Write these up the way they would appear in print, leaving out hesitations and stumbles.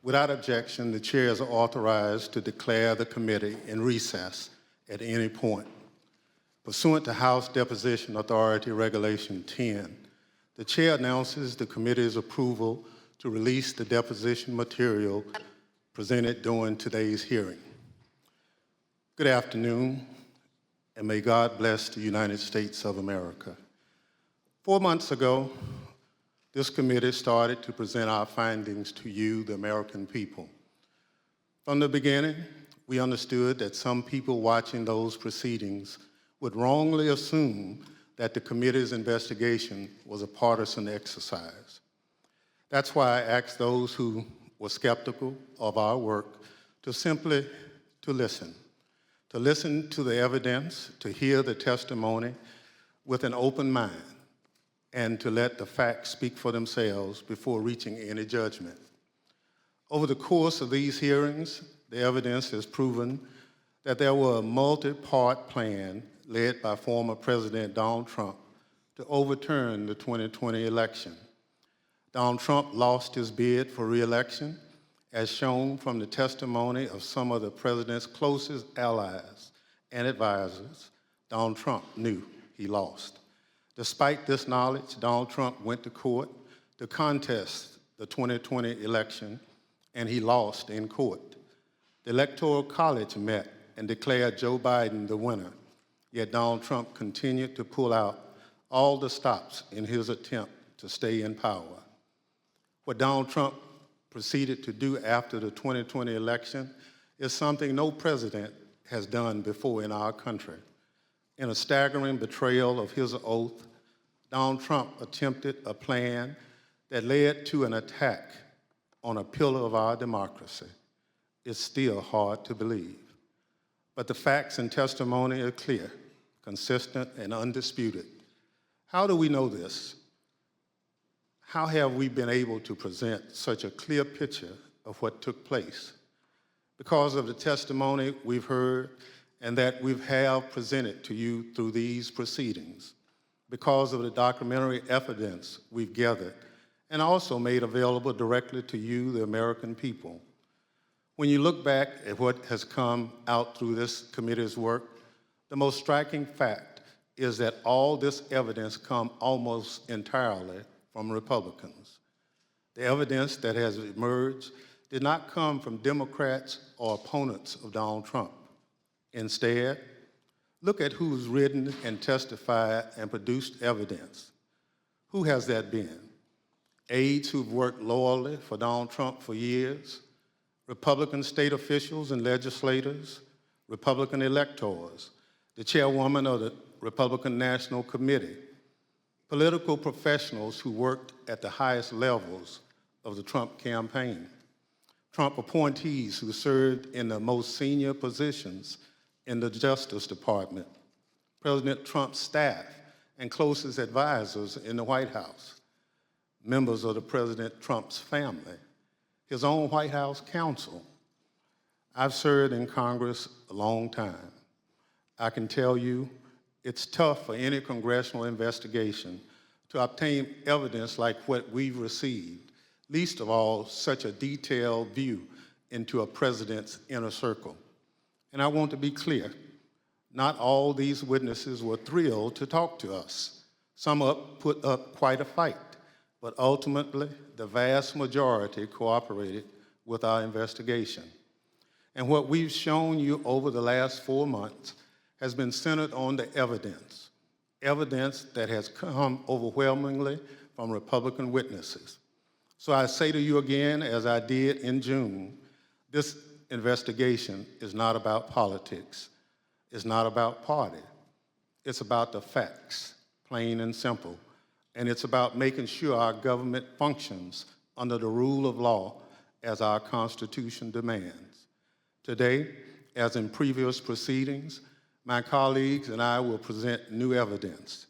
Without objection, the chair is authorized to declare the committee in recess at any point. Pursuant to House Deposition Authority Regulation 10, the chair announces the committee's approval to release the deposition material presented during today's hearing. Good afternoon, and may God bless the United States of America. 4 months ago, this committee started to present our findings to you, the American people. From the beginning, we understood that some people watching those proceedings would wrongly assume that the committee's investigation was a partisan exercise. That's why I asked those who were skeptical of our work to simply listen to the evidence, to hear the testimony with an open mind, and to let the facts speak for themselves before reaching any judgment. Over the course of these hearings, the evidence has proven that there was a multi-part plan led by former President Donald Trump to overturn the 2020 election. Donald Trump lost his bid for re-election, as shown from the testimony of some of the president's closest allies and advisors. Donald Trump knew he lost. Despite this knowledge, Donald Trump went to court to contest the 2020 election, and he lost in court. The Electoral College met and declared Joe Biden the winner, yet Donald Trump continued to pull out all the stops in his attempt to stay in power. What Donald Trump proceeded to do after the 2020 election is something no president has done before in our country. In a staggering betrayal of his oath, Donald Trump attempted a plan that led to an attack on a pillar of our democracy. It's still hard to believe. But the facts and testimony are clear, consistent, and undisputed. How do we know this? How have we been able to present such a clear picture of what took place? Because of the testimony we've heard and that we have presented to you through these proceedings, because of the documentary evidence we've gathered and also made available directly to you, the American people. When you look back at what has come out through this committee's work, the most striking fact is that all this evidence comes almost entirely from Republicans. The evidence that has emerged did not come from Democrats or opponents of Donald Trump. Instead, look at who's written and testified and produced evidence. Who has that been? Aides who've worked loyally for Donald Trump for years, Republican state officials and legislators, Republican electors, the chairwoman of the Republican National Committee, political professionals who worked at the highest levels of the Trump campaign, Trump appointees who served in the most senior positions in the Justice Department, President Trump's staff and closest advisors in the White House, members of the President Trump's family, his own White House counsel. I've served in Congress a long time. I can tell you it's tough for any congressional investigation to obtain evidence like what we've received, least of all such a detailed view into a president's inner circle. And I want to be clear, not all these witnesses were thrilled to talk to us. Some put up quite a fight, but ultimately the vast majority cooperated with our investigation. And what we've shown you over the last 4 months has been centered on the evidence that has come overwhelmingly from Republican witnesses. So I say to you again, as I did in June, this investigation is not about politics. It's not about party. It's about the facts, plain and simple. And it's about making sure our government functions under the rule of law as our Constitution demands. Today, as in previous proceedings, my colleagues and I will present new evidence.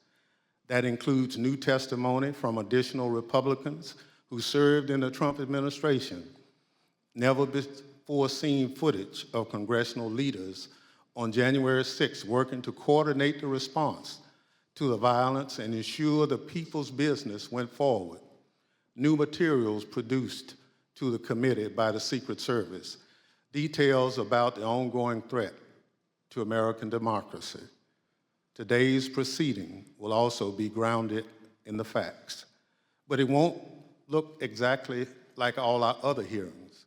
That includes new testimony from additional Republicans who served in the Trump administration, never before seen footage of congressional leaders on January 6th working to coordinate the response to the violence and ensure the people's business went forward. New materials produced to the committee by the Secret Service, details about the ongoing threat to American democracy. Today's proceeding will also be grounded in the facts, but it won't look exactly like all our other hearings.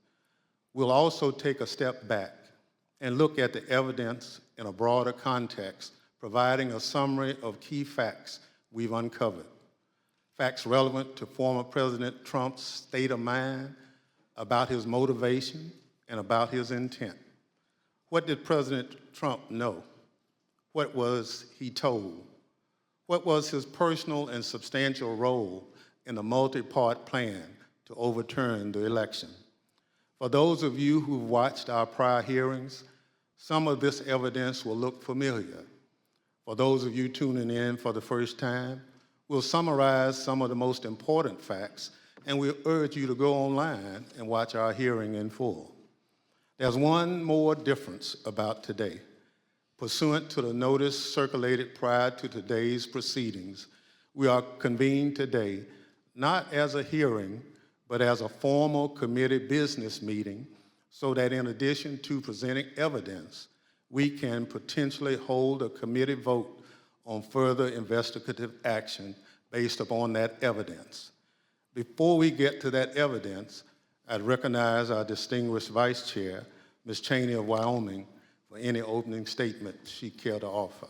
We'll also take a step back and look at the evidence in a broader context, providing a summary of key facts we've uncovered. Facts relevant to former President Trump's state of mind, about his motivation, and about his intent. What did President Trump know? What was he told? What was his personal and substantial role in the multi-part plan to overturn the election? For those of you who've watched our prior hearings, some of this evidence will look familiar. For those of you tuning in for the first time, we'll summarize some of the most important facts, and we urge you to go online and watch our hearing in full. There's one more difference about today. Pursuant to the notice circulated prior to today's proceedings, we are convened today not as a hearing, but as a formal committee business meeting, so that in addition to presenting evidence, we can potentially hold a committee vote on further investigative action based upon that evidence. Before we get to that evidence, I'd recognize our distinguished Vice Chair, Ms. Cheney of Wyoming, for any opening statement she'd care to offer.